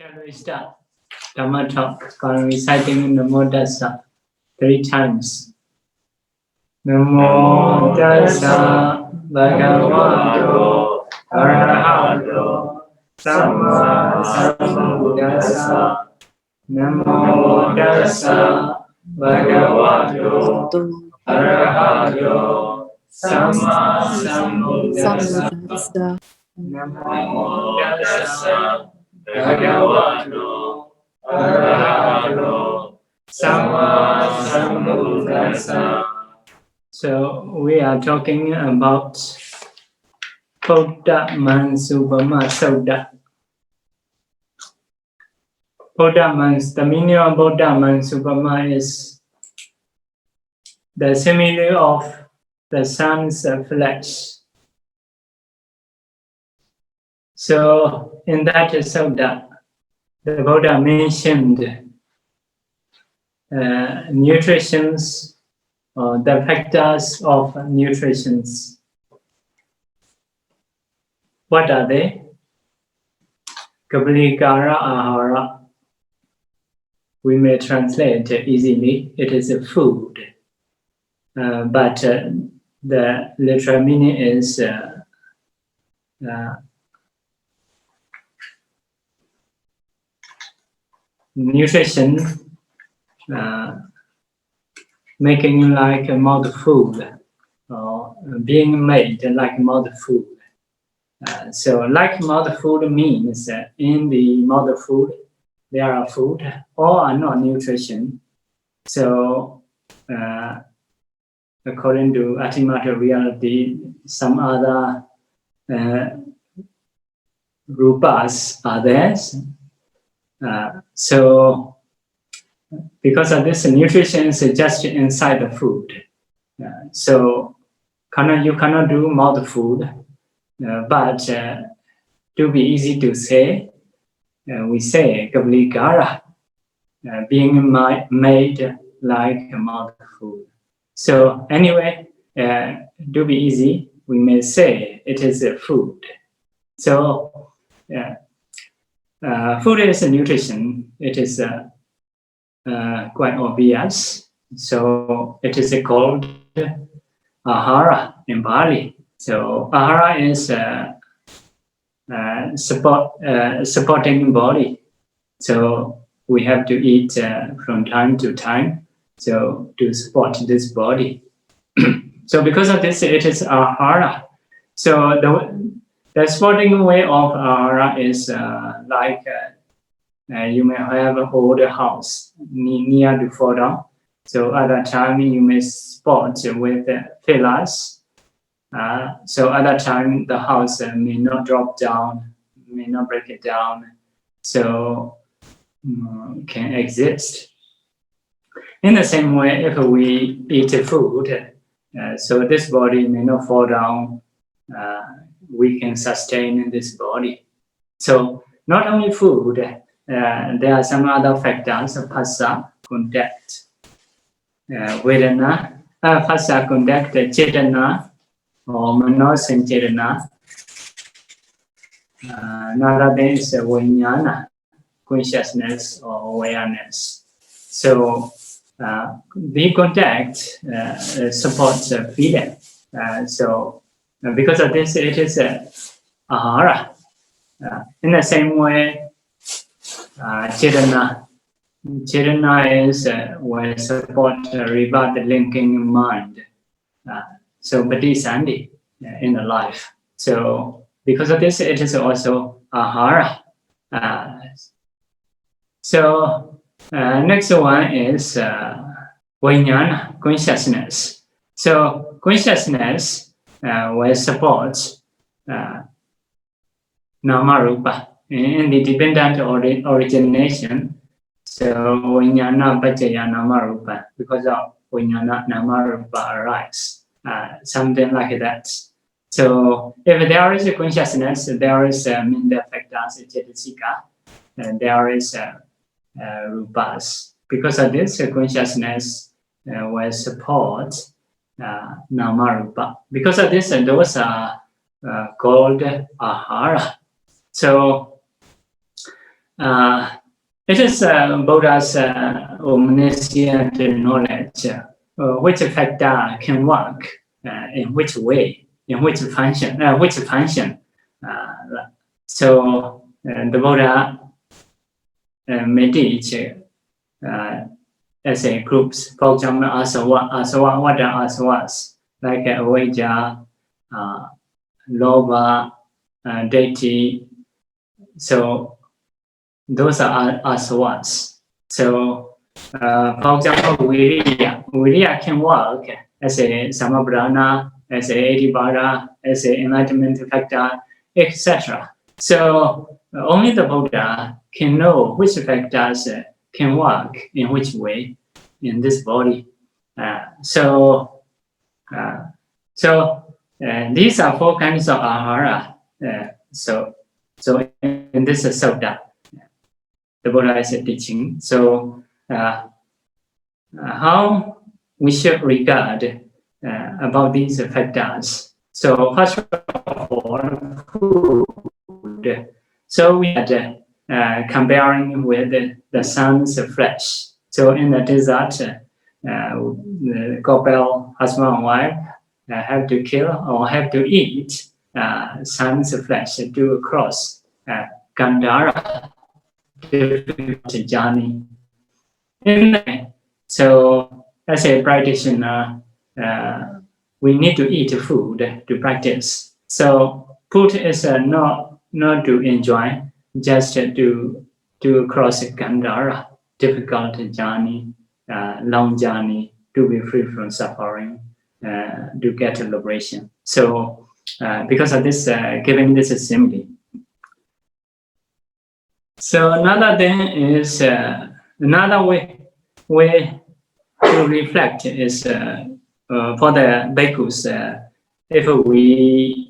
Shall we start Dhamma talk? Reciting Namo Tassa 3 times. Namo Tassa Bhagavato Arahato Samma Sambuddhassa. Namo Tassa Bhagavato Arahato Samma Sambuddhassa. Namo Tassa Bhagavato Arahato Samma Sambuddhassa. So we are talking about Puttamaṃsūpama Sutta. The meaning of Puttamaṃsūpama is the simile of the sun's flesh. So in that sutta, the Buddha mentioned nutritions, or the factors of nutritions. What are they? Kaplikara ahara. We may translate easily. It is a food, but the literal meaning is nutrition, making like a mouth food, or being made like mouth food. So like mouth food means in the mouth food there are food or are not nutrition. So according to ultimate reality, some other rupas are there. So because of this, nutrition is just inside the food. So you cannot do mouth food, but to be easy to say, we say Kaplikara, being made like mouth food. So anyway, to be easy, we may say it is a food. So food is a nutrition. It is quite obvious. So it is called ahara in Bali. So ahara is supporting body. So we have to eat from time to time, so to support this body. So because of this, it is ahara. So the supporting way of ahara is like you may have an older house near to fall down. So at that time you may support with pillars. So at that time the house may not drop down, may not break it down. So can exist. In the same way, if we eat food, so this body may not fall down. We can sustain this body. So not only food, there are some other factors: phassa, contact, vedana, phassa, contact, cetana, or manosañcetana. Another thing is vijnana, consciousness or awareness. So the contact supports feeling. So because of this, it is ahara. In the same way, cetana is where support rebirth linking mind. So patisandhi in the life. So because of this, it is also ahara. So next one is vijnana, consciousness. So consciousness will support nama rupa in the dependent origination. So vijnana paccaya nama rupa, because of vijnana nama rupa arise, something like that. So if there is a consciousness, there is minda factors, cetasika, and there is rupas. Because of this, consciousness will support nama rupa. Because of this, those are called ahara. So it is Buddha's omniscient knowledge which factor can work in which way, in which function. So the Buddha may teach as a groups. For example, asava, what are asavas? Like avijja, lobha, deity. So those are asavas. So for example, viriya can work as a samabhrana, as a adhibara, as an enlightenment factor, etc. So only the Buddha can know which factors can work in which way in this body. So these are four kinds of ahara. So in this Sutta, the Buddha is teaching. So how we should regard about these factors. So first of all, food. So we had comparing with the sun's flesh. So in the desert, the couple, husband and wife, have to kill or have to eat sun's flesh to cross Gandhara, difficult journey. So as a practitioner, we need to eat food to practice. So food is not to enjoy, just to cross Gandhara, difficult journey, long journey, to be free from suffering, to get liberation. So because of this, giving this assembly. So another thing is, another way to reflect is for the bhikkhus, if we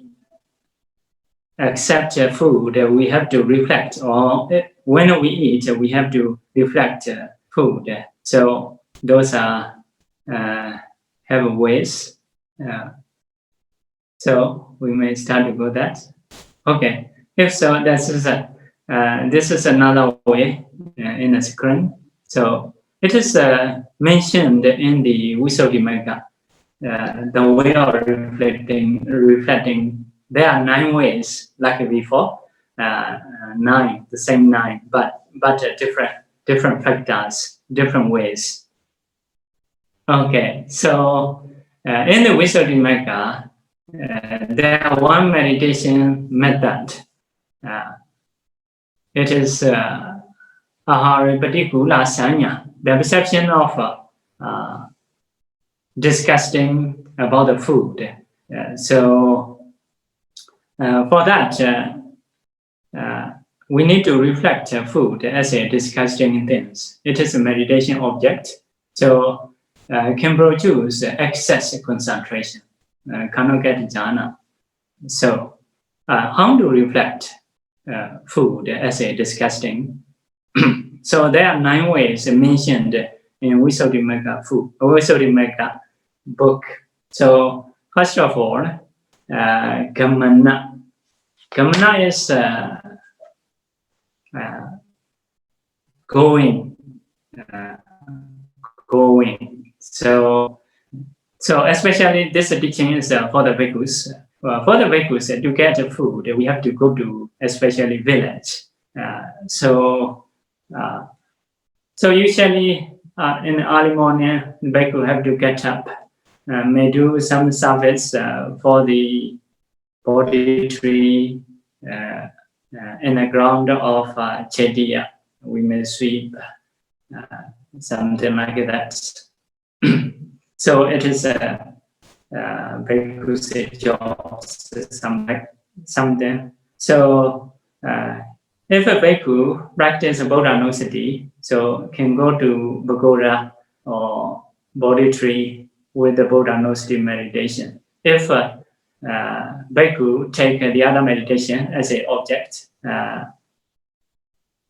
accept food, we have to reflect, or when we eat, we have to reflect food. So those are have ways. So we may start to go that. Okay. If so, this is another way in a screen. So it is mentioned in the Visuddhimagga, the way of reflecting. There are 9 ways, like before, 9, the same 9, but different factors, different ways. Okay, so in the Visuddhimagga, there are one meditation method. It is aharipatikula sanya, the perception of disgusting about the food. So for that, we need to reflect food as a disgusting thing. It is a meditation object, so can produce excess concentration, cannot get jhana. So how to reflect food as a disgusting? So there are 9 ways mentioned in Visuddhimagga book. So first of all, gamana. Gamana is going. So especially this teaching is for the bhikkhus. For the bhikkhus, to get food, we have to go to especially village. So usually in the early morning, the bhikkhu have to get up, may do some service for the Bodhi tree in the ground of Chediya. We may sweep, something like that. So it is bhikkhu's job, something. So if a bhikkhu practice Bodhanussati, so can go to pagoda or Bodhi tree with the Bodhanussati meditation. If bhikkhu take the other meditation as an object,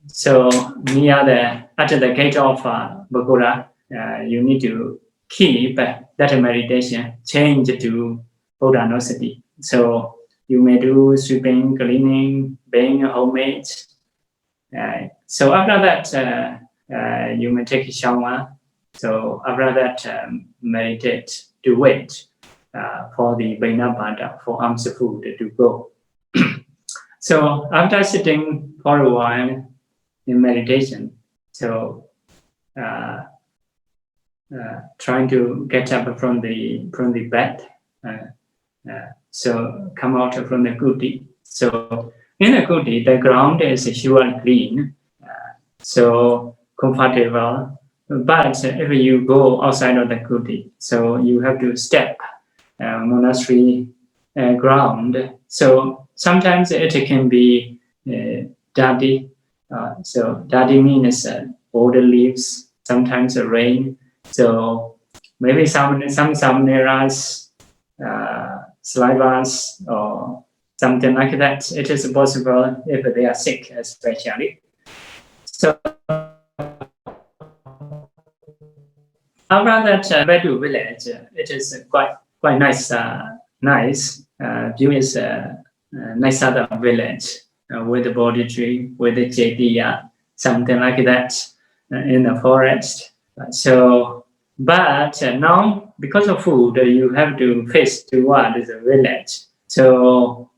so near at the gate of pagoda, you need to keep that meditation, change to Bodhanussati. So you may do sweeping, cleaning, being homemade. So after that, you may take a shower. So after that, meditate to wait for the Vainabhata, for alms food to go. So after sitting for a while in meditation, so trying to get up from the bed, so come out from the kuti. So in the kuti, the ground is surely clean, so comfortable. But if you go outside of the kuti, so you have to step monastery ground. So sometimes it can be dirty. So dirty means old leaves. Sometimes rain. So maybe some samneras, slivers, or something like that. It is possible if they are sick, especially. So after that, Bedu village, it is quite nice. Nice view is nice other village with the Bodhi tree, with the jetiya, something like that in the forest. So, but now because of food, you have to face toward the village. So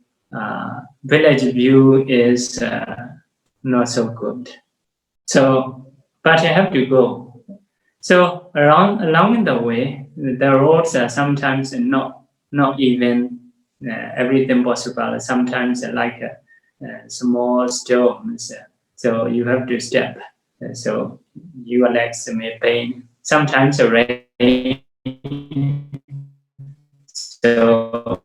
village view is not so good. So, but you have to go. So along the way, the roads are sometimes not even everything possible. Sometimes like small stones. So you have to step. So your legs may pain. Sometimes rain. So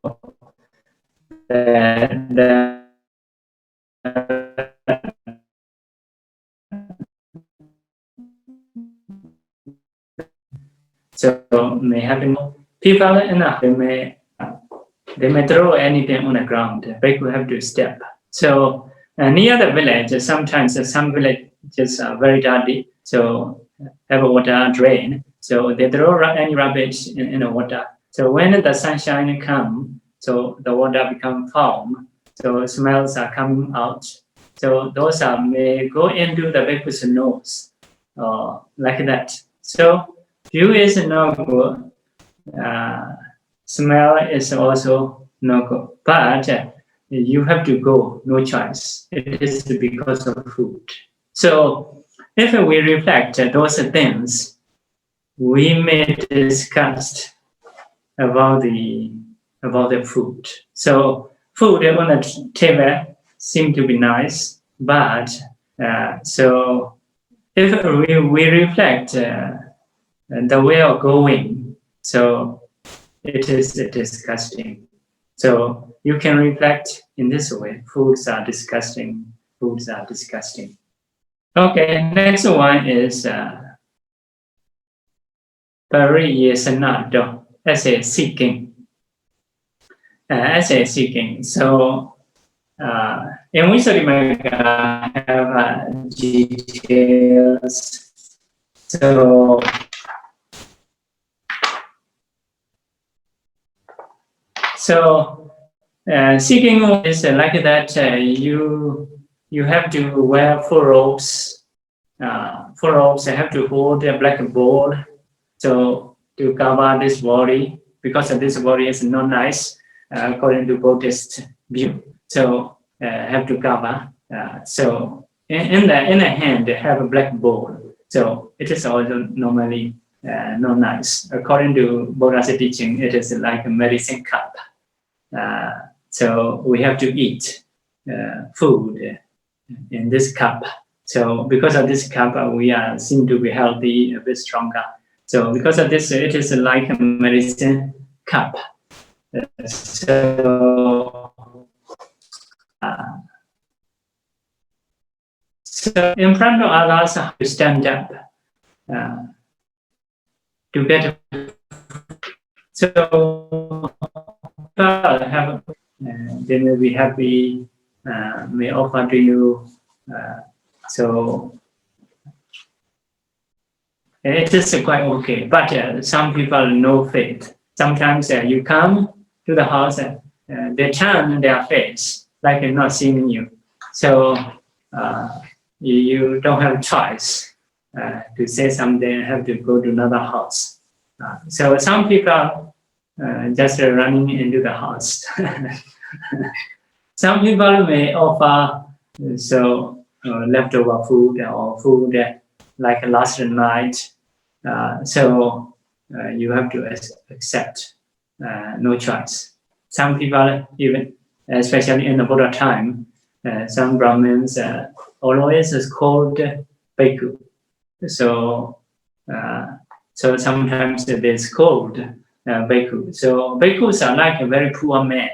so may happen. People enough they may throw anything on the ground. People have to step. So near the village, sometimes some villages are very dirty. So have a water drain. So they throw any rubbish in the water. So when the sunshine comes, so the water becomes foam. So smells are coming out. So those may go into the people's nose, like that. So view is no good. Smell is also no good. But you have to go, no choice. It is because of food. So if we reflect those things, we may discuss about the food. So food on the table seem to be nice, but so if we reflect the way of going, so it is disgusting. So you can reflect in this way. Foods are disgusting. Foods are disgusting. Okay, next one is Pariyesanato, as a seeking. So in Visuddhimagga have details. So seeking is like that. You have to wear 4 robes. 4 robes have to hold a black ball, so to cover this body, because this body is not nice according to Buddhist view. So have to cover. So in the hand they have a black ball. So it is also normally not nice. According to Buddha's teaching, it is like a medicine cup. So we have to eat food in this cup. So because of this cup, we seem to be healthy, a bit stronger. So because of this, it is like a medicine cup. So in front of others, you stand up to get. So they may be happy, may offer to you. So it is quite okay. But some people no faith. Sometimes you come to the house, they turn their face like not seeing you. So you don't have choice to say something, have to go to another house. So some people just running into the house. Some people may offer leftover food or food like last night. So you have to accept, no choice. Some people, even especially in the Buddha time, some Brahmins always is called bhikkhu. So sometimes there's called bhikkhu. So bhikkhus are like a very poor man.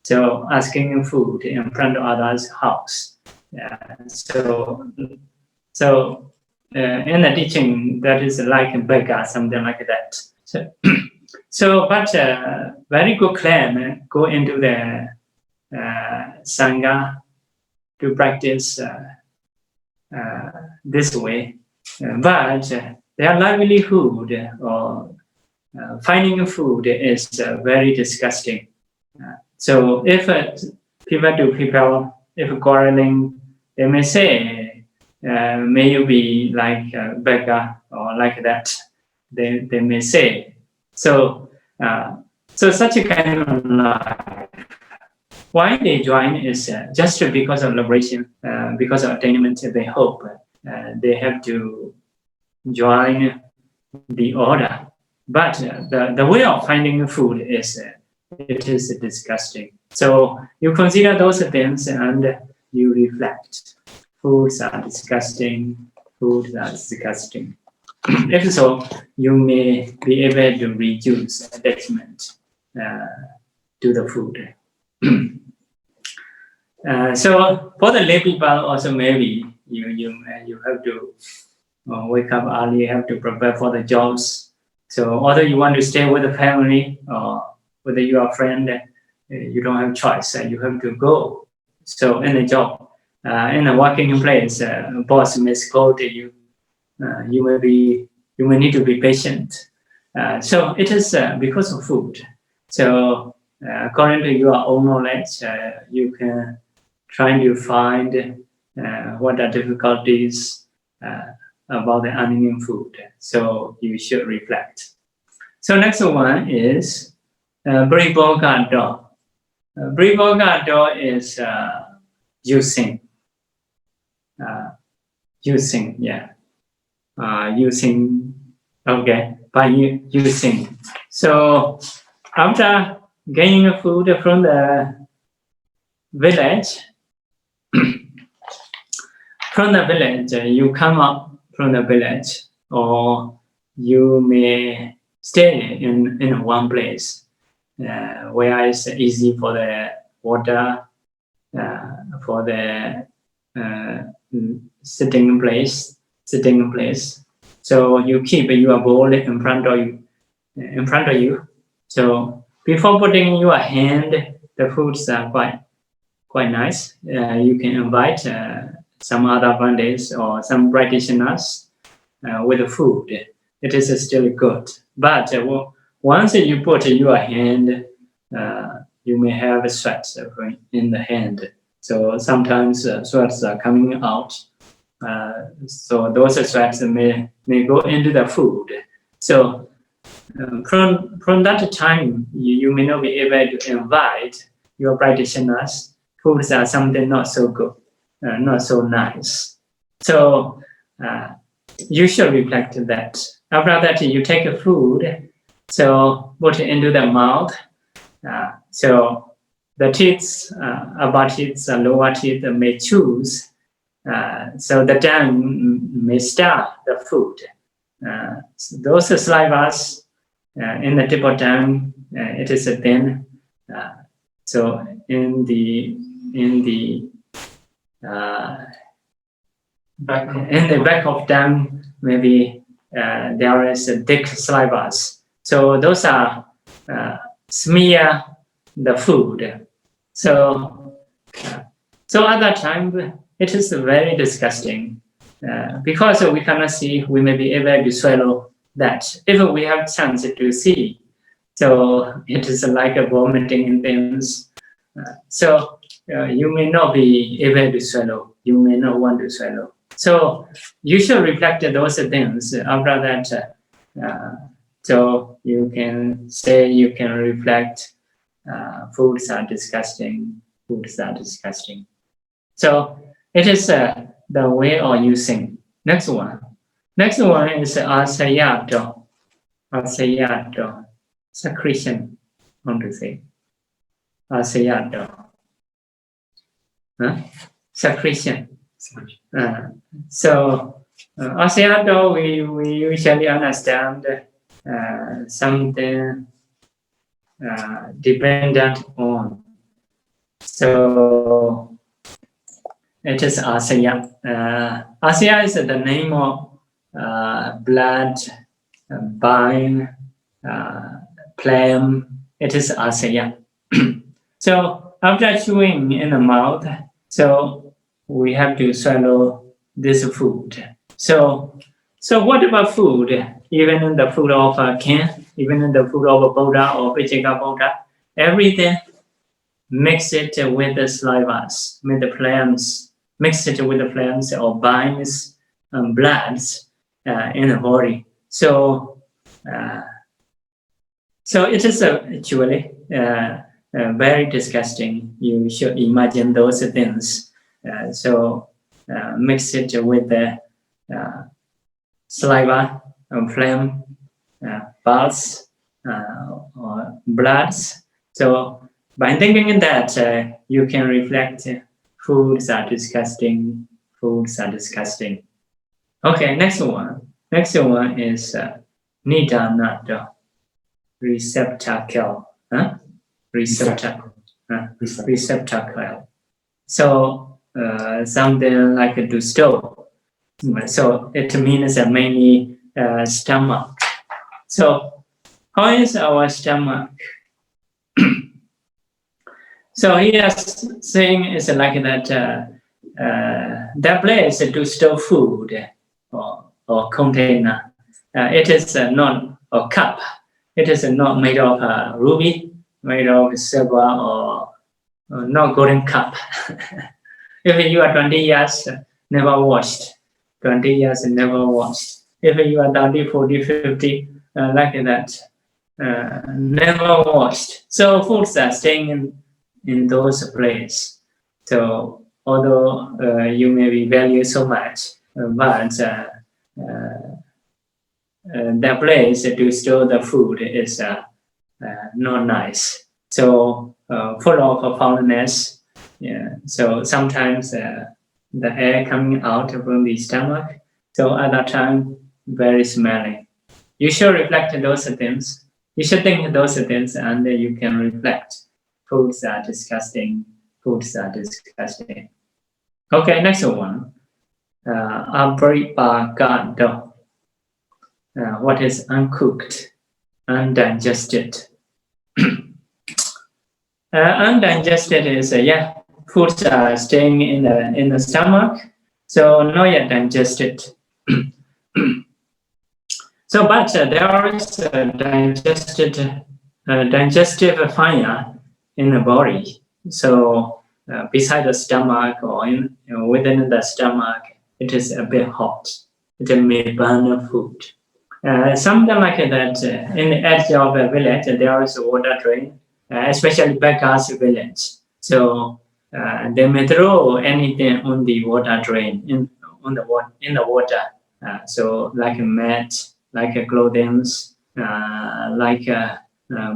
So asking food in front of others' house. So in the teaching, that is like a beggar, something like that. But very good clan go into the Sangha to practice this way. But their livelihood or finding food is very disgusting. So if people to people, if quarreling, they may say, may you be like a beggar or like that. They may say. So such a kind of life. Why they join is just because of liberation, because of attainment. They hope they have to join the order. But the way of finding food is it is disgusting. So you consider those things and you reflect. Foods are disgusting. Foods are disgusting. If so, you may be able to reduce attachment to the food. So for the lay people also, maybe you have to wake up early, you have to prepare for the jobs. So although you want to stay with the family or whether you are a friend, you don't have choice. You have to go. So in a job, in a working place, boss may scold you. You may need to be patient. So it is because of food. So according to your own knowledge, you can try to find what are difficulties about the earning food. So you should reflect. So next one is Bribogado. Bribogado is using, okay, by using. So after gaining food from the village, you come up from the village, or you may stay in one place where it's easy for the water, for the sitting place. So you keep your bowl in front of you. So before putting your hand, the foods are quite nice. You can invite some other bandits or some practitioners with the food. It is still good. But once you put your hand, you may have sweat in the hand. So sometimes sweats are coming out. So those sweats may go into the food. So from that time, you may not be able to invite your practitioners. Foods are something not so good, not so nice. So you should reflect that. After that, you take a food, so put it into the mouth. So the teeth, upper teeth, lower teeth may choose. So the tongue may stir the food. So those salivas in the tip of tongue, it is thin. So in the back of tongue, maybe there is a thick salivas. So those are smear the food. So other time it is very disgusting because we cannot see. We may be able to swallow that if we have chance to see. So it is like a vomiting things. So you may not be able to swallow. You may not want to swallow. So you should reflect those things. After that, so you can say, you can reflect, foods are disgusting, foods are disgusting. So it is the way of using. Next one is asayato. Asayato, secretion. How to say? Asayato. Secretion. So asayato, we usually understand something dependent on. So it is asaya. Asaya is the name of blood, bile, phlegm. It is asaya. So after chewing in the mouth, so we have to swallow this food. So what about food? Even in the food of a king, even in the food of a Buddha or Pichika Buddha, everything mix it with the salivas, with the phlegms, mix it with the phlegms or biles and bloods in the body. So it is actually very disgusting. You should imagine those things. Mix it with the saliva and phlegm, pulse, or bloods. So by thinking that, you can reflect, foods are disgusting, foods are disgusting. Okay, next one is nidanato, receptacle. Receptacle. So something like to store. So it means mainly stomach. So how is our stomach? So here saying is like that that place to store food or container. It is not a cup. It is not made of ruby, made of silver, or not golden cup. If you are 20 years, never washed. 20 years, never washed. If you are 30, 40, 50, like that, never washed. So foods are staying in those places. So although you may be valued so much, but the place to store the food is not nice. So full of foulness. Yeah. So sometimes the air coming out from the stomach. So at that time, very smelly. You should reflect those things. You should think those things, and you can reflect. Foods are disgusting. Foods are disgusting. Okay, next one. Apripagado. What is uncooked, undigested? Undigested is foods are staying in the stomach, so not yet digested. So, but there is digestive fire in the body. So beside the stomach or within the stomach, it is a bit hot. It may burn the food. Something like that. In the edge of a village, there is a water drain, especially beggars' village. So they may throw anything on the water drain in the water. So like a mat, like a clothing, like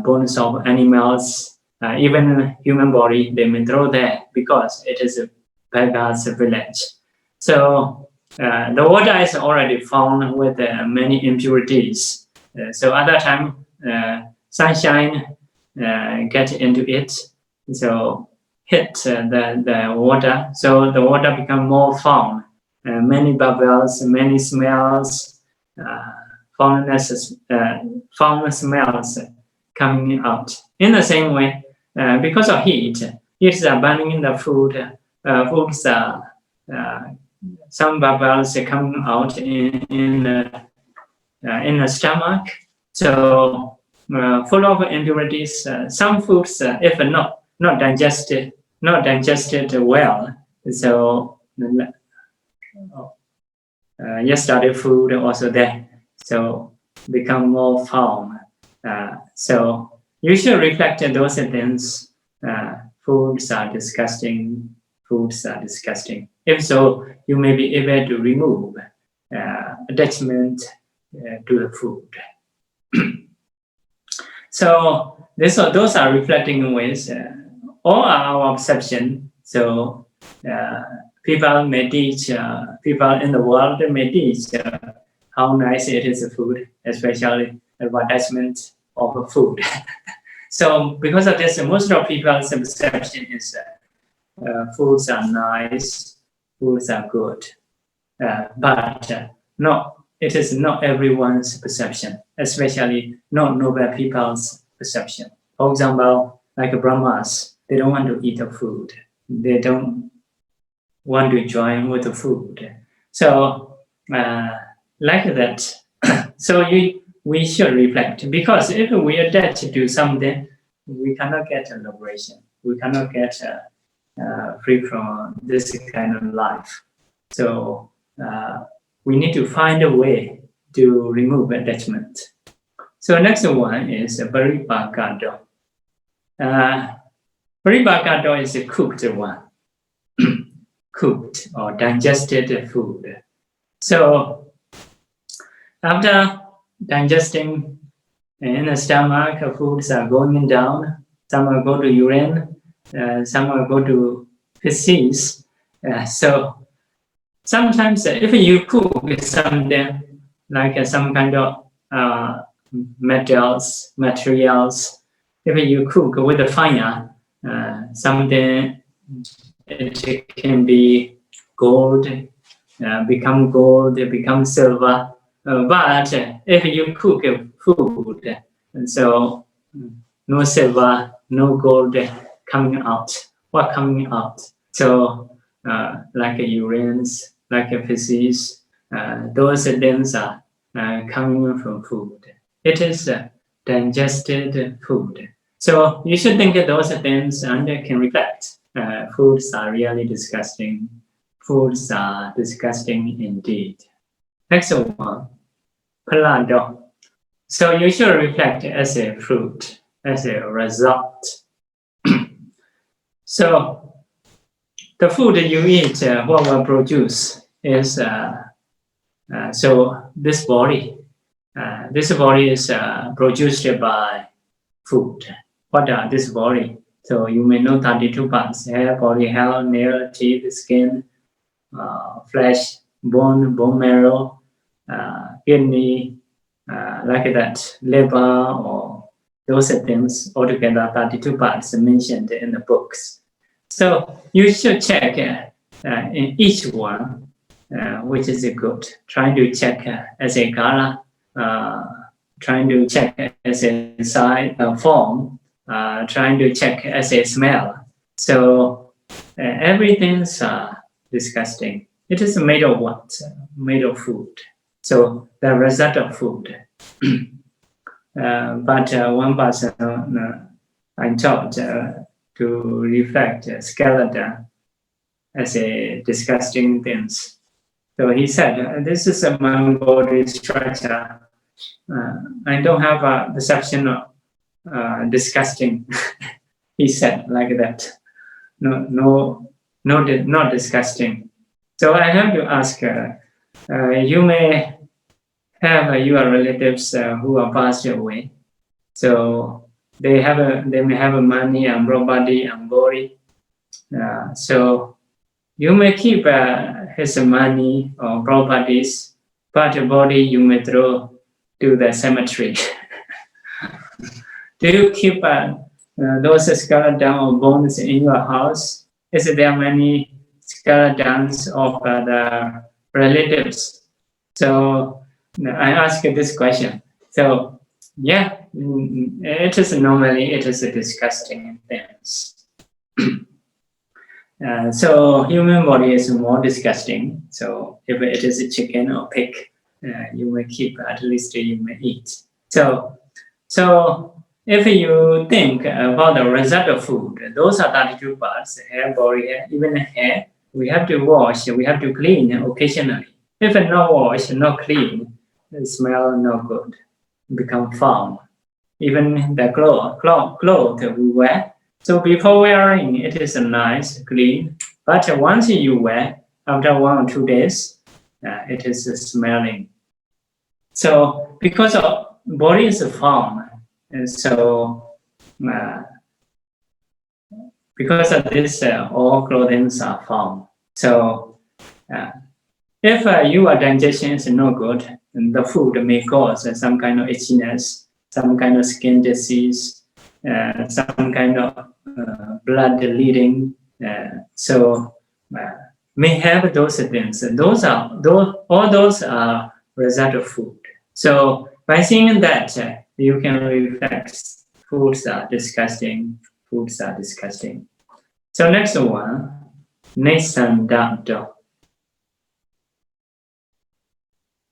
bones of animals, even human body, they may throw there because it is a beggars' village. So the water is already found with many impurities. So at that time, sunshine get into it, so hit the water. So the water become more foul. Many bubbles, many smells, foul smells coming out. In the same way, because of heat is burning in the food. Foods are some bubbles coming out in the stomach. So full of impurities. Some foods, if not digested well, so yesterday food also there, so become more foul. So you should reflect on those things. Foods are disgusting. Foods are disgusting. If so, you may be able to remove attachment to the food. So those are reflecting ways. All our perception. So people may teach, people in the world may teach how nice it is food, especially advertisement of food. So because of this, most of people's perception is foods are nice, foods are good, but no, it is not everyone's perception, especially not noble people's perception. For example, like Brahmas, they don't want to eat the food. They don't want to join with the food. So like that, so we should reflect, because if we attach to something, we cannot get a liberation. We cannot get free from this kind of life. So we need to find a way to remove attachment. So next one is paribhakado. Paribhakado is a cooked one, cooked or digested food. So after digesting in the stomach, foods are going down. Some will go to urine, some will go to feces. So sometimes if you cook something like some kind of materials, if you cook with a fire, something, it can be gold, become silver. But if you cook food, so no silver, no gold coming out. What coming out? So like urines, like feces, those things are coming from food. It is digested food. So you should think of those things and can reflect. Foods are really disgusting. Foods are disgusting indeed. Next one, palado. So you should reflect as a fruit, as a result. So the food you eat, what will produce is so this body. This body is produced by food. What are this body? So you may know 32 parts: hair, body, hair, nail, teeth, skin, flesh, bone marrow, kidney, like that, liver, or those things. Altogether 32 parts mentioned in the books. So you should check in each one which is good. Trying to check as a color, trying to check as a size, form, trying to check as a smell. So everything's disgusting. It is made of what? Made of food. So the result of food. But one person I taught to reflect skeleton as a disgusting things. So he said, this is a my body structure. I don't have a perception of disgusting. He said like that. Not disgusting. So I have to ask, you may have your relatives who are passed away. So they may have money and property and body. So you may keep his money or properties, but the body you may throw to the cemetery. Do you keep those skeletons or bones in your house? Is there many skeletons of the relatives? So I ask this question. So yeah, it is a disgusting things. So human body is more disgusting. So if it is a chicken or pig, you may keep, at least you may eat. So if you think about the result of food, those are 32 parts: hair, body hair, even hair. We have to wash, we have to clean occasionally. If it's not washed, not clean, it smells not good, become foul. Even the clothes we wear. So before wearing, it is nice, clean. But once you wear, after 1 or 2 days, it is smelling. So because of body is a form, and so because of this, all clothing are form. So if your digestion is no good, the food may cause some kind of itchiness, some kind of skin disease, some kind of blood bleeding. So may have those things. All those are result of food. So by seeing that, you can reflect. Foods are disgusting. Foods are disgusting. So next one, Nesandamto.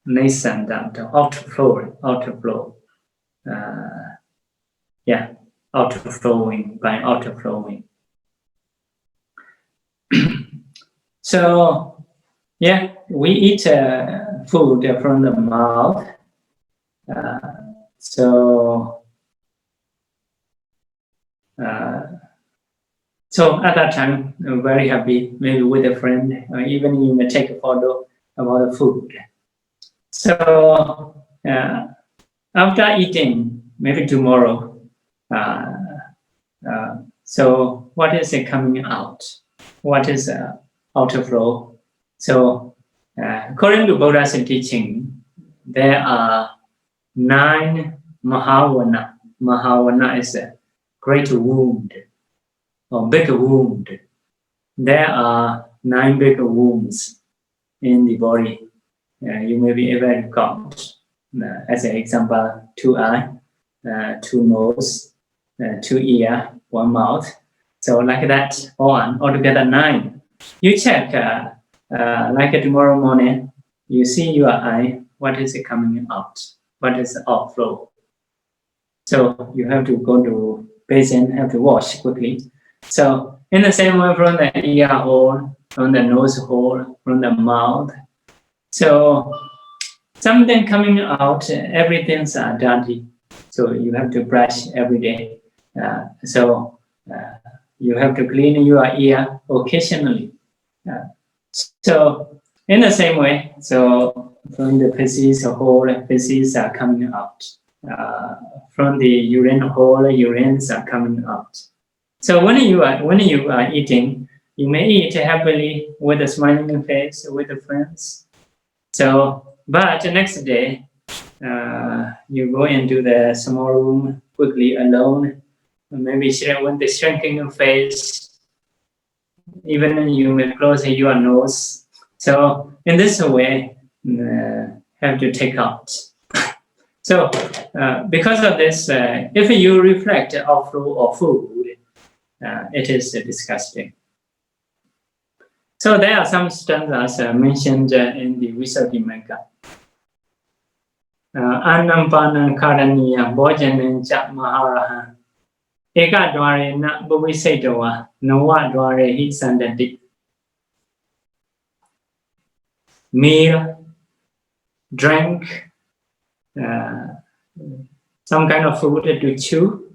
Nesandamto, outflow. Outflowing, by outflowing. So, we eat food from the mouth. So at that time, I'm very happy, maybe with a friend, or even you may take a photo about the food. So after eating, maybe tomorrow, so what is coming out? What is outflow? So according to Buddha's teaching, there are 9 Mahavana. Mahavana is a great wound or big wound. There are 9 big wounds in the body. You may be able to count. As an example, 2 eyes, 2 nose, 2 ears, 1 mouth. So like that, altogether 9. You check, like tomorrow morning, you see your eye, what is coming out? What is the outflow? So you have to go to basin, have to wash quickly. So in the same way, from the ear hole, from the nose hole, from the mouth. So something coming out, everything's dirty. So you have to brush every day. So you have to clean your ear occasionally. So in the same way, so from the feces hole, feces are coming out. From the urine hole, urines are coming out. So when you are eating, you may eat happily with a smiling face with the friends. So, but the next day, you go into the small room quickly alone, maybe with the shrinking face. Even you may close your nose. So in this way, have to take out. So because of this, if you reflect outflow of food, it is disgusting. So there are some stanzas mentioned in the Visuddhimagga. Anampana karaniya bhojanencha maharaha eka dware na bhuvisaitawa nawa dware hi sandati. Meal, drink, some kind of food to chew,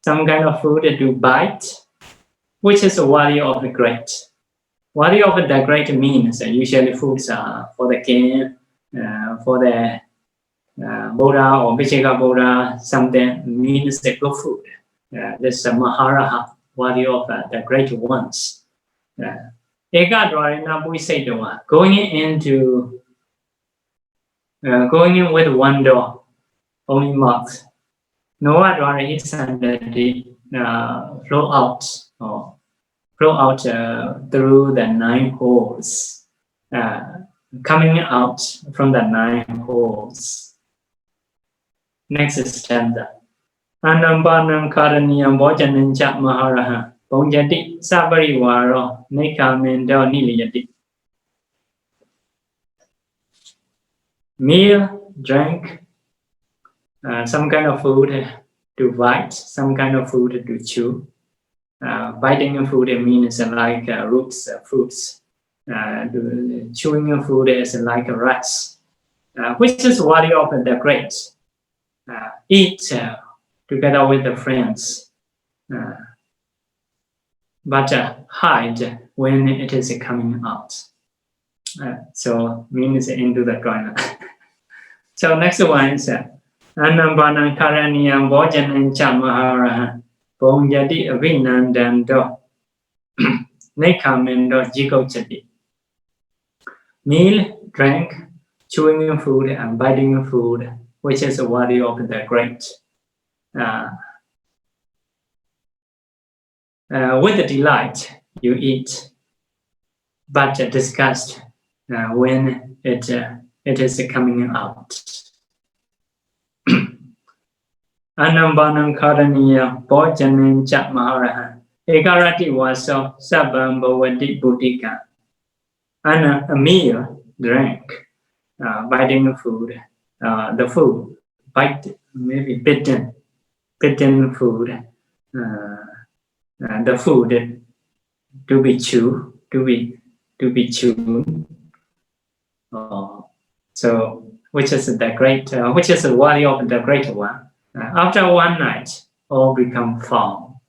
some kind of food to bite, which is worthy of the great. Worthy of the great means usually foods are for the king, for the Buddha or Vichika Buddha, something means the good food. This is Maharaha, worthy of the great ones. Eka dwarena bhuvisaitawa, going in with one door, only mouth. Noa dwara hi sandati, flow out through the 9 holes, coming out from the 9 holes. Next stanza. Anambanam karaniyam bhojanencha maharaha bhonjati sabarivaro nekamendo niliyati. Meal, drink, some kind of food to bite, some kind of food to chew. Biting food means like roots, fruits. chewing food is like a rats, which is worthy of the great. Eat together with the friends, but hide when it is coming out. So means into the toilet. So next one is Anambanam Karaniyam Bhojanam Chamahara Bongyati Avinandando Nekamendo Jikochati. Meal, drink, chewing food, and biting food, which is worthy of the great. With the delight you eat, but disgust when it is coming out. Anambanam Karaniya Bhojanam Chamahara Ekarati Vaso Sabam Bhavati Buddhika. A meal, drink, biting food, the food, bite, maybe bitten food, the food to be chewed, to be chewed. So, which is the great, which is worthy of the great one. After one night, all become form.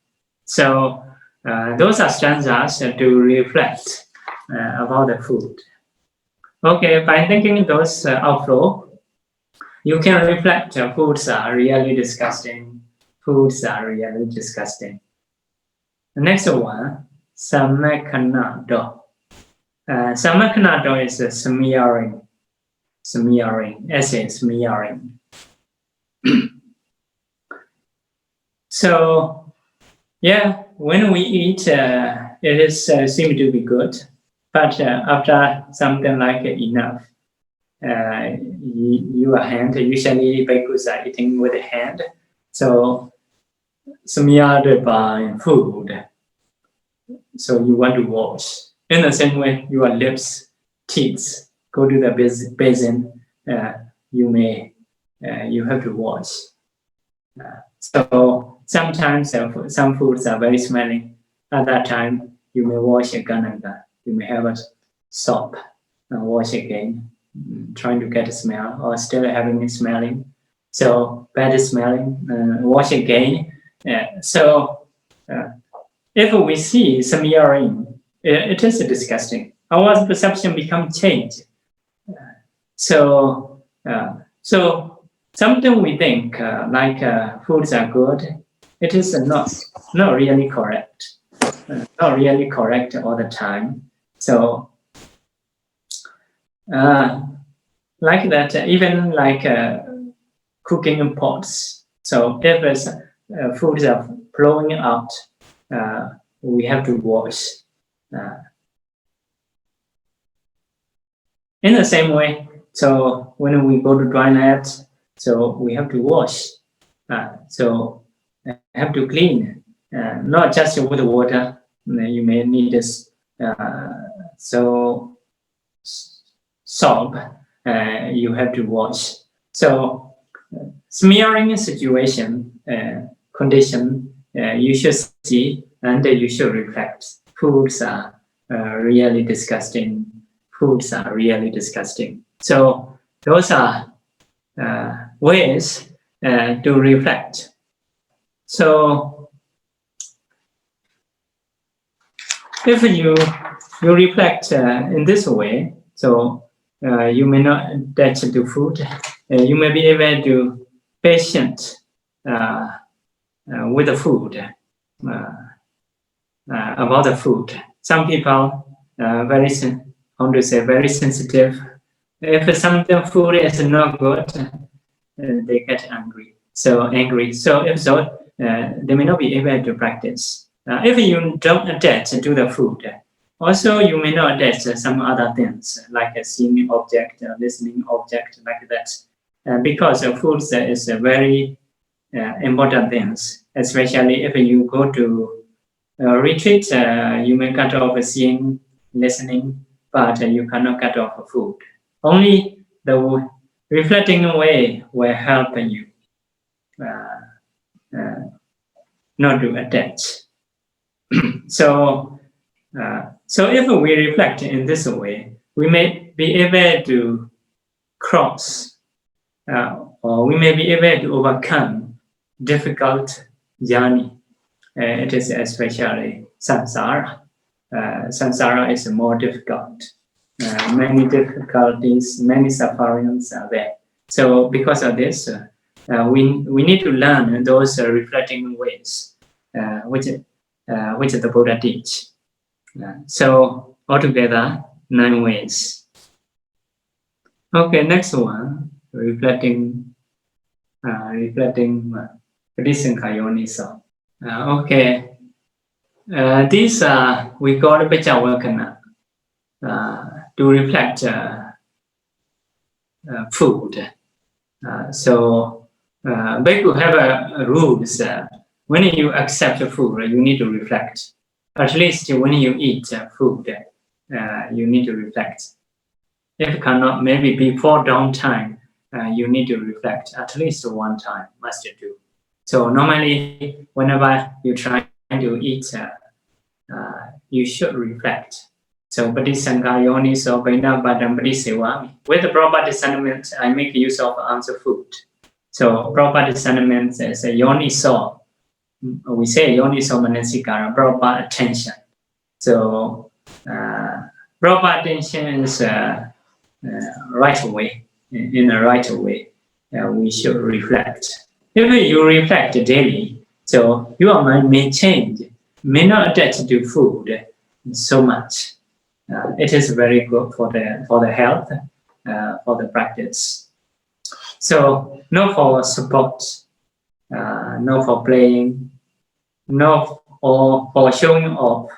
So, those are stanzas to reflect about the food. Okay, by thinking those outflow, you can reflect foods are really disgusting. Foods are really disgusting. The next one, Samakhanado. Samakhanado is smearing. Smearing, essay smearing. So, yeah, when we eat, it is seem to be good. But after something like enough, your hand, usually bhikkhus are eating with the hand, so smeared by food. So you want to wash. In the same way, your lips, teeth, go to the basin. You have to wash. So sometimes some foods are very smelly. At that time, you may wash again and again. You may have a soap and wash again, trying to get a smell, or still having it smelling. So bad smelling, wash again. So if we see smearing, it is disgusting. Our perception becomes changed. So something we think like foods are good, it is not really correct. Not really correct all the time. So, like that, even like cooking pots. So if foods are flowing out, we have to wash. In the same way, so when we go to toilet, so we have to wash. So have to clean, not just with water. You may need this. So soap, you have to wash. So smearing situation, condition, you should see and you should reflect. Foods are really disgusting. Foods are really disgusting. So those are ways to reflect. So if you reflect in this way, so you may not attach to food. You may be able to patient with the food, about the food. Some people very sensitive. If something food is not good, they get angry. So if so, they may not be able to practice. If you don't attach to the food, also you may not attach some other things like a seeing object, listening object, like that. Because food is a very important things, especially if you go to retreat, you may cut off seeing, listening, but you cannot cut off food. Only the reflecting way will help you not to attach. So So if we reflect in this way, we may be able to cross, or we may be able to overcome difficult journey. It is especially samsara. Samsara is more difficult. Many difficulties, many sufferings are there. So because of this, we need to learn those reflecting ways, which the Buddha teach. So altogether, 9 ways. Okay, next one, reflecting Padisankayoniso. Okay, these we call Pachawakana, to reflect food. So Bhikkhu have rules. When you accept food, you need to reflect. At least when you eat food, you need to reflect. If cannot, maybe before dawn time, you need to reflect at least one time, must do. So normally, whenever you try to eat, you should reflect. So Padisankayoniso Vaina Badam Padisewami. With the proper discernment, I make use of answer food. So proper discernment is a yoniso. We say yoniso manasikara, proper attention. So proper attention is right way. In a right way, we should reflect. If you reflect daily, so your mind may change, may not attach to food so much. It is very good for the health, for the practice. So no for support, no for playing, no for showing off,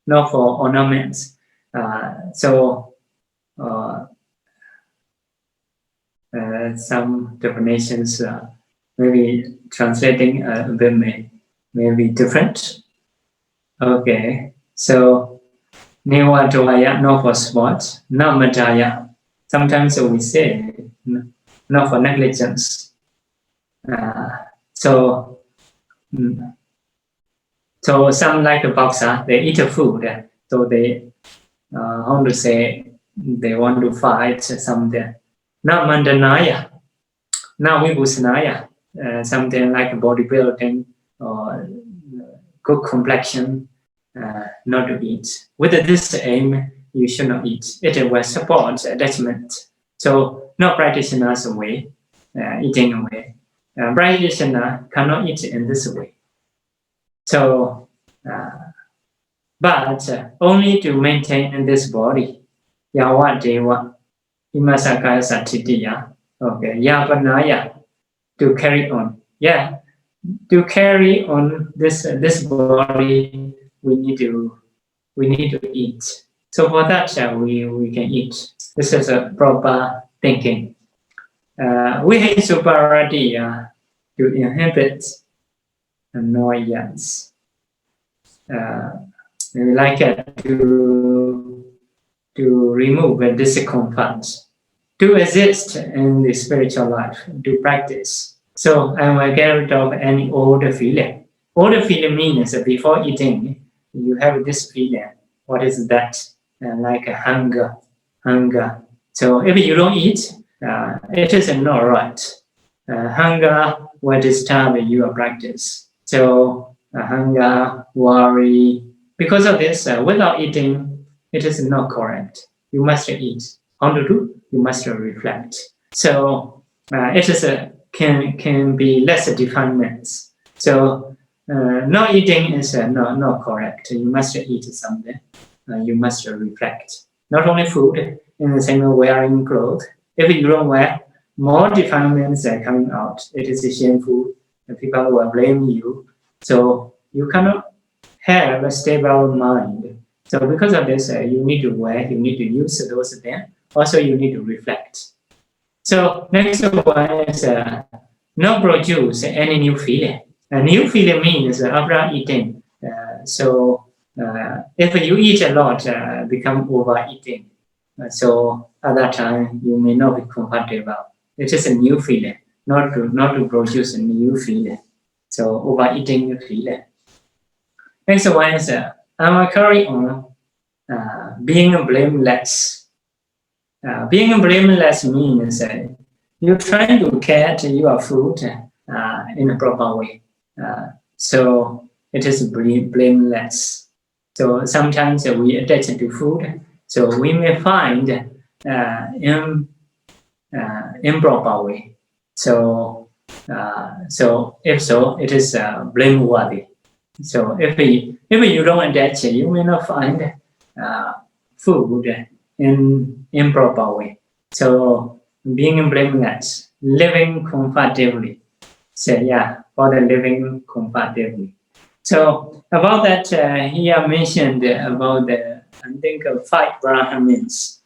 no for ornaments. Some definitions, maybe translating a bit may be different. Okay, so Nevataya, no for sport, Namataya. Sometimes we say no for negligence. So some like a boxer, they eat food, so they how to say, they want to fight something. Not mandanaya, not vibhusanaya, something like bodybuilding or good complexion, not to eat. With this aim, you should not eat. It will support attachment. So no practitioner's way, eating away. Practitioner cannot eat in this way. So, but only to maintain in this body. Yawa deva. Imasakaya satitiya. Okay. Yavanaya. To carry on. Yeah. To carry on this body, we need to eat. So for that, we can eat. This is a proper thinking. We have superiority to inhibit annoyance. We like it to remove the discomfort, to exist in the spiritual life, to practice. So I will get rid of any old feeling. Old feeling means that before eating, you have this feeling. What is that? Like a hunger. So if you don't eat, it is not right. Hunger will disturb your practice. So hunger, worry. Because of this, without eating, it is not correct. You must eat. How to do? You must reflect. So it is can be less definements. So not eating is not correct. You must eat something. You must reflect. Not only food, in the same way wearing clothes. If you don't wear, more defilements are coming out. It is shameful. People will blame you. So you cannot have a stable mind. So because of this, you need to wear, you need to use those things. Also, you need to reflect. So next one is not produce any new feeling. A new feeling means after eating. So if you eat a lot, become overeating. So at that time, you may not be comfortable. It is a new feeling, not to produce a new feeling. So overeating feeling. Next one is I will carry on being blameless. Being blameless means you try to get your food in a proper way. So it is blameless. So sometimes we attach to food, so we may find improper way. So if so, it is blameworthy. So if you don't attach, you may not find food in improper way. So being blameless, living comfortably. So for the living comfortably. So about that, here mentioned about the, I think, 5 Brahmins.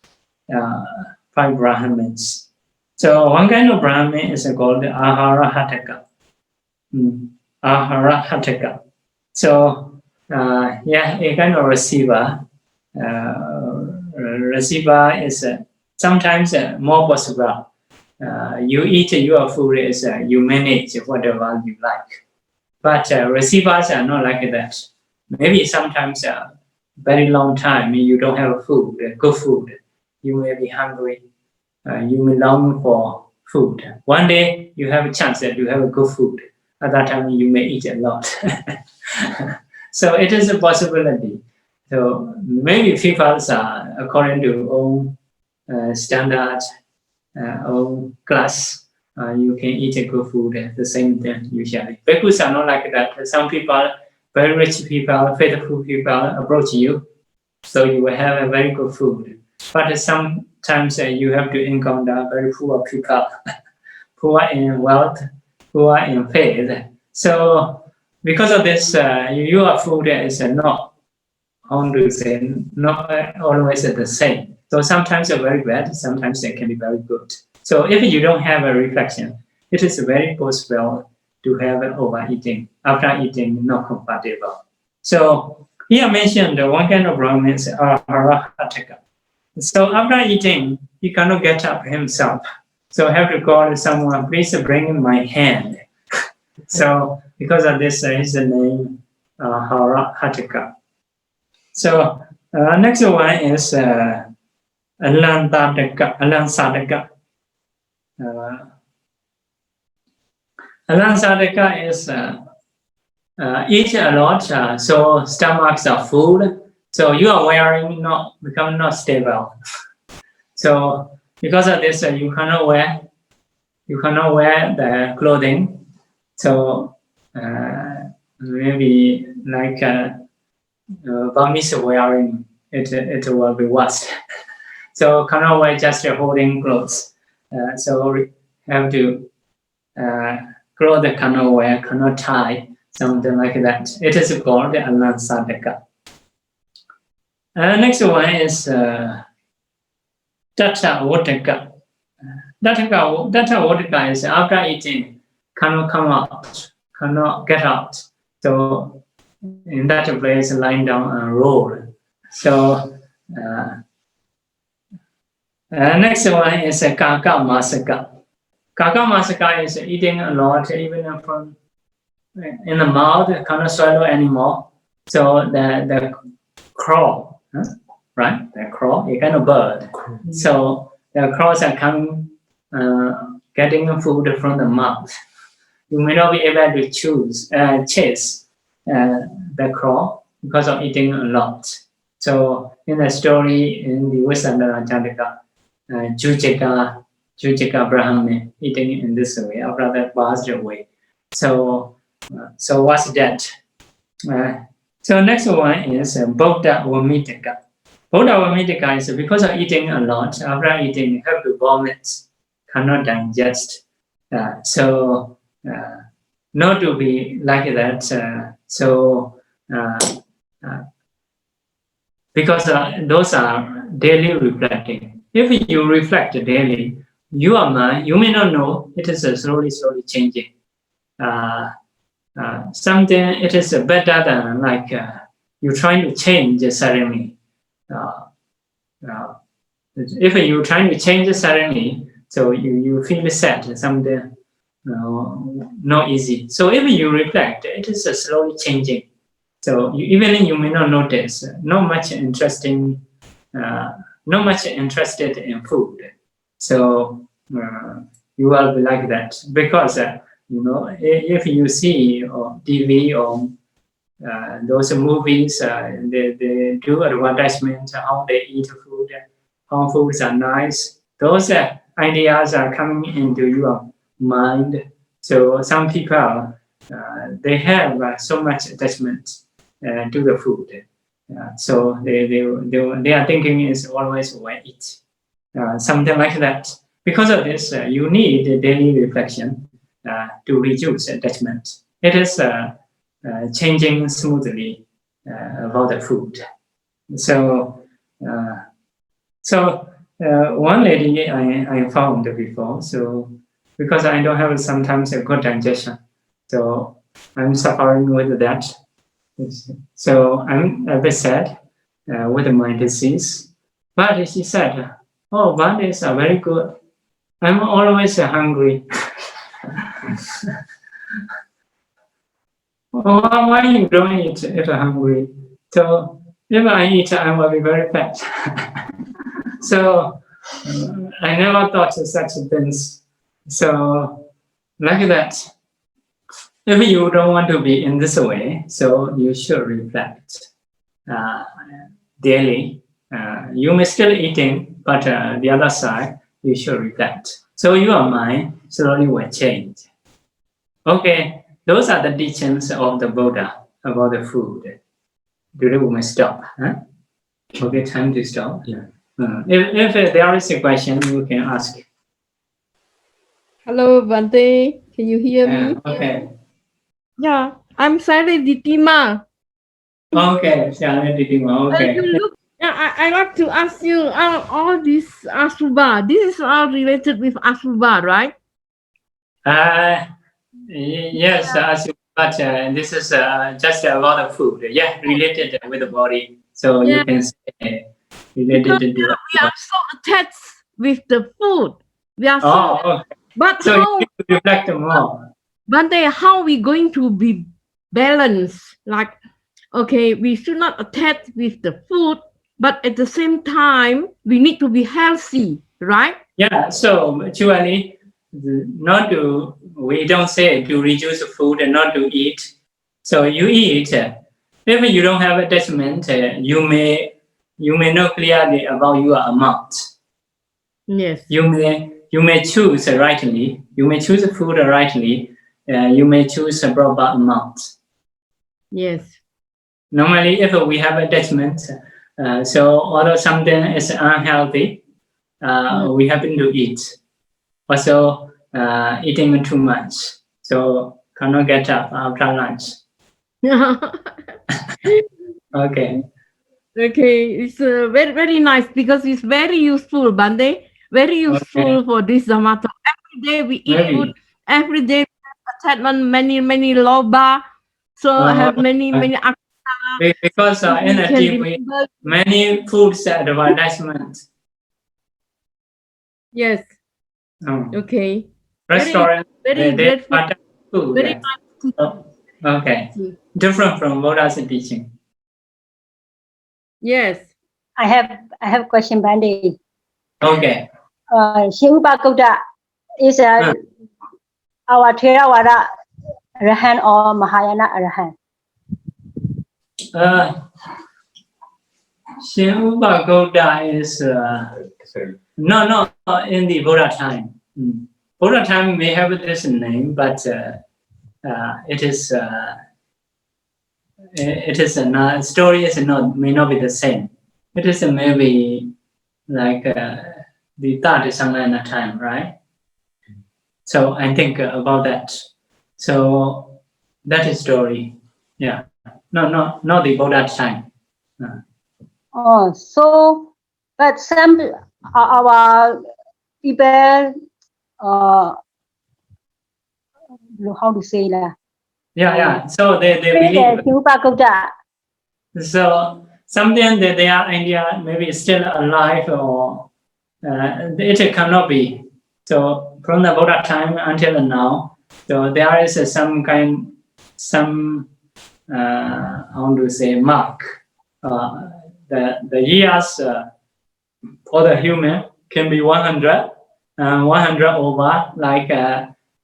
5 Brahmins. So one kind of Brahmin is called Aharahataka. Aharahataka. So a kind of receiver. Receiver is sometimes more possible. You eat your food is you manage whatever you like. But receivers are not like that. Maybe sometimes very long time you don't have food, good food. You may be hungry. You may long for food. One day you have a chance that you have a good food. At that time you may eat a lot. So it is a possibility. So maybe people are according to own standard, own class. You can eat a good food at the same time usually. Bhikkhus are not like that. Some people, very rich people, faithful people approach you, so you will have a very good food. But sometimes you have to encounter very poor people, poor in wealth, poor in faith. So because of this, your food is not always the same. So sometimes they're very bad, sometimes they can be very good. So if you don't have a reflection, it is very possible to have overeating. After eating, not compatible. So here mentioned one kind of Brahmins are Harahataka. So after eating, he cannot get up himself. So I have to call someone, please bring my hand. So because of this, his name Harahataka. So next one is Alansadaka. Alansadaka is eat a lot, so stomachs are full. So you are wearing become not stable. So because of this, you cannot wear the clothing. So maybe like Burmese wearing it will be worse. So cannot wear just holding clothes. So have to clothes cannot wear, cannot tie, something like that. It is called Alansadaka. Next one is Data Vodka. Data Vodka is after eating, cannot come out, cannot get out. So in that place, lying down and roll. So next one is Janakābhivaṃsa. Janakābhivaṃsa is eating a lot, even from in the mouth, cannot swallow anymore. So the crow, right? The crow, a kind of bird. So the crows are coming, getting food from the mouth. You may not be able to chase the crow because of eating a lot. So in the story in the Western Janaka, Jujika Brahmin eating in this way, after that passed away. So what's that? So next one is Bodha Vomitika. Bodha Vomitika is because of eating a lot. After eating, you have to vomit, cannot digest. So not to be like that. Because those are daily reflecting. If you reflect daily, your mind, you may not know, it is slowly changing. Something, it is better than like you're trying to change suddenly. If you're trying to change suddenly, so you feel sad, something not easy. So if you reflect, it is slowly changing. So even you may not notice, not much interested in food. So you will be like that because if you see or TV or those movies, they do advertisements how they eat food, how foods are nice. Those ideas are coming into your mind. So some people they have so much attachment to the food. So they are thinking is always wait, something like that. Because of this, you need a daily reflection to reduce attachment. It is changing smoothly about the food. So one lady I found before. So because I don't have sometimes a good digestion, so I'm suffering with that. So I'm a bit sad with my disease. But she said, "Oh, Mondays are very good. I'm always hungry." Why you don't eat if I'm hungry? So if I eat, I will be very fat. So I never thought of such things. So like that, if you don't want to be in this way, so you should reflect daily. You may still eating, but the other side, you should reflect. So your mind slowly will change. Okay, those are the teachings of the Buddha about the food. Today we may stop. Huh? Okay, time to stop. Yeah. If there is a question, you can ask. Hello, Bante. Can you hear me? Okay. Yeah, I'm Sally Ditima. Okay, okay. You look, I like to ask you all this Asubha. This is all related with Asubha, right? Yes, but this is just about the food. Yeah, related with the body. So you can say related to the we are so attached with the food. We are so. okay. But So how? you need to reflect more. Bante, how we going to be balanced? Like, okay, we should not attach with the food, but at the same time, we need to be healthy, right? Yeah. So actually, we don't say to reduce food and not to eat. So you eat. If you don't have attachment, you may know clearly about your amount. Yes. You may choose rightly. You may choose food rightly. You may choose a proper amount. Yes. Normally, if we have attachment, so although something is unhealthy, we happen to eat. Also, eating too much, so cannot get up after lunch. Okay. Okay, it's very very nice because it's very useful, Bande. Very useful for this Dhamma talk. Every day we eat food. Every day we have attachment, many loba. So I have many. Because energy, many foods advertisement. Yes. Okay. Restaurant. Very grateful. Food. Very nice. Okay. Different from Buddha's teaching. Yes. I have a question, Bandi. Okay. Pa-Auk is our Theravada Arahant or Mahayana Arahant? Pa-Auk is no in the Buddha time. Buddha time may have this name, but it is not, story is may not be the same. It is maybe like the third Samana time, right? So I think about that. So that is story. Yeah. No, not the Buddha time. Oh, so but some our people how to say that? Yeah. So they believe. Pa-Auk. So something that they are India maybe still alive or it cannot be. So from the Buddha time until now, so there is some how to say, mark. The years for the human can be 100, 100 over, like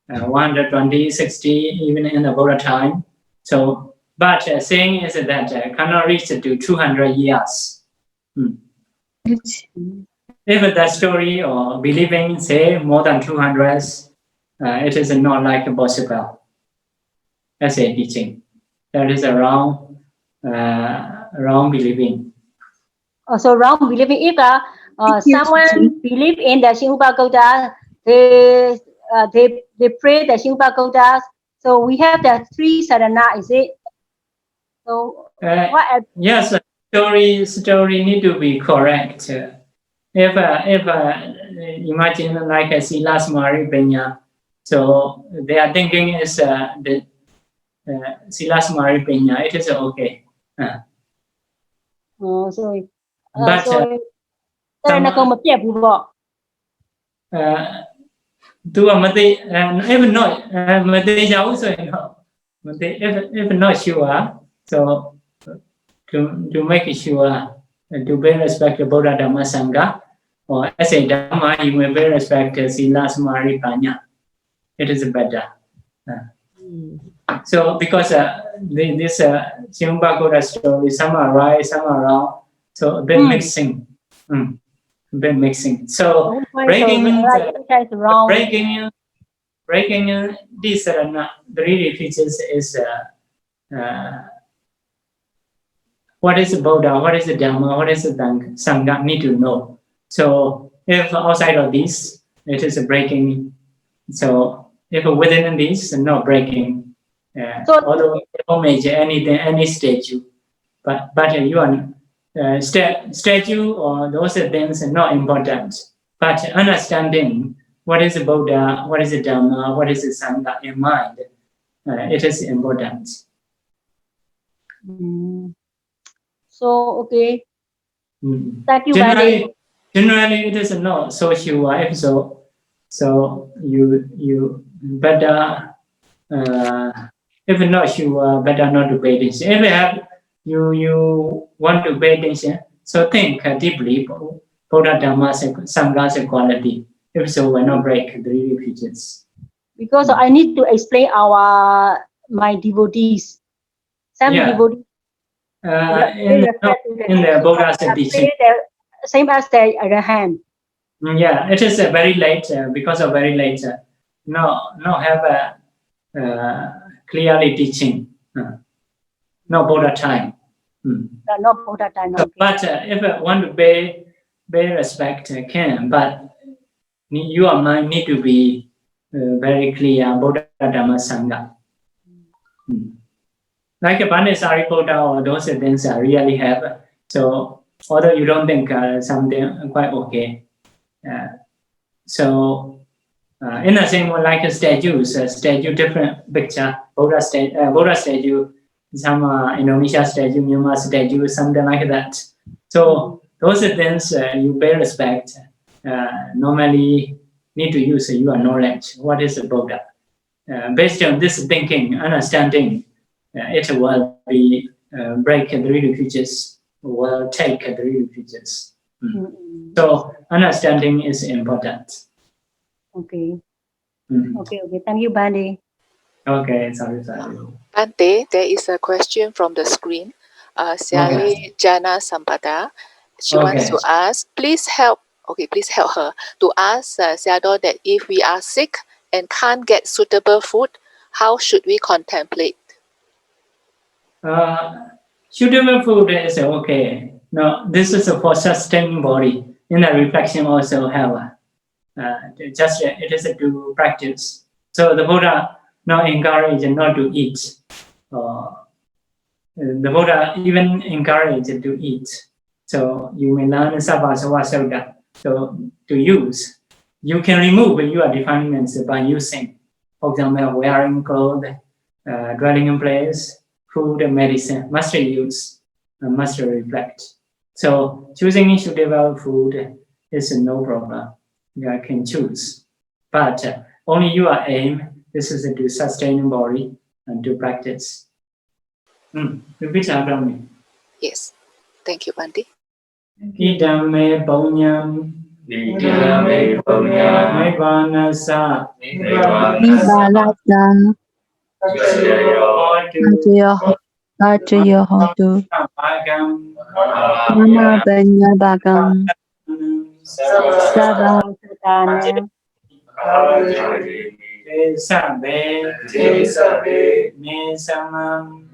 120, 60, even in the Buddha time. So, but saying is that cannot reach to 200 years. If the story or believing say more than 200, it is not like possible. That's a teaching. That is wrong believing. So wrong believing. If someone believe in the Shinhupa Gauda, they pray the Shinhupa Gauda. So we have the 3 sadhana, is it? So yes, story need to be correct. If imagine like a Sila Samari Panya, so they are thinking is the Sila Samari Panya, it is okay. But if not sure, so to make sure, to pay respect to Buddha Dhamma Sangha, or as a Dhamma, you may pay respect to Sila Samari Panya. It is better. So because this Shinhupa Gauda story, some are right, some are wrong, so a bit mixing. Bit mixing. So breaking these three features is what is the Buddha, what is the Dhamma, what is the Sangha, need to know. So if outside of this, it is a breaking. So if within this, no breaking. Although no major anything, any statue, but you are statue or those things are not important. But understanding what is the Buddha, what is the Dhamma, what is the Sangha in mind, it is important. So okay. Thank you, generally, it is not so sure. So you better if not sure, better not to pay attention. If you want to pay attention, so think deeply Buddha Dhamma Sangha's quality. If so, we're not break the three features. Because I need to explain my devotees. Some devotees in the Buddha's teaching. Same as the other hand. Yeah, it is very late because of very late. No have a clearly teaching. No Buddha time. No Buddha time. So, but if I want to pay respect, can. But your mind need to be very clear. Buddha Dhamma Sangha. Like a Panisari Buddha or those things I really have. So although you don't think something quite okay. So in the same way, like statues, statue different picture. Buddha statue, some Indonesia statue, Myanmar statue, something like that. So those things you pay respect. Normally need to use your knowledge. What is the Buddha? Based on this thinking, understanding, it will be break the three features. Will take the three features. So understanding is important. Okay. Okay. Thank you, Bande. Okay, sorry. Bante, there is a question from the screen. Siali Jana Sampada. She wants to ask, please help her to ask Sayadaw that if we are sick and can't get suitable food, how should we contemplate? Suitable food is okay. No, this is for sustaining body. In the reflection also have just it is to practice. So the Buddha not encourage not to eat. The Buddha even encourage to eat. So you may learn Sabasava Sutta. So to use, you can remove your defilements by using, for example, wearing clothes, dwelling in place, food and medicine, must use, must reflect. So choosing suitable food is no problem. You can choose. But only your aim, this is to sustain body and to practice. Repeat after me. Yes. Thank you, Bante. Idame Punyam Idame Punyam Nibbanasa Nibbalasa Pacayo Hotu Agam Mama Banyabagam Sabha Satana Sabe Mesamam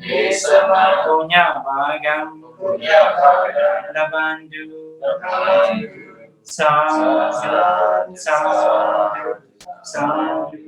Punya Bhagam Labandu Sadhu Sadhu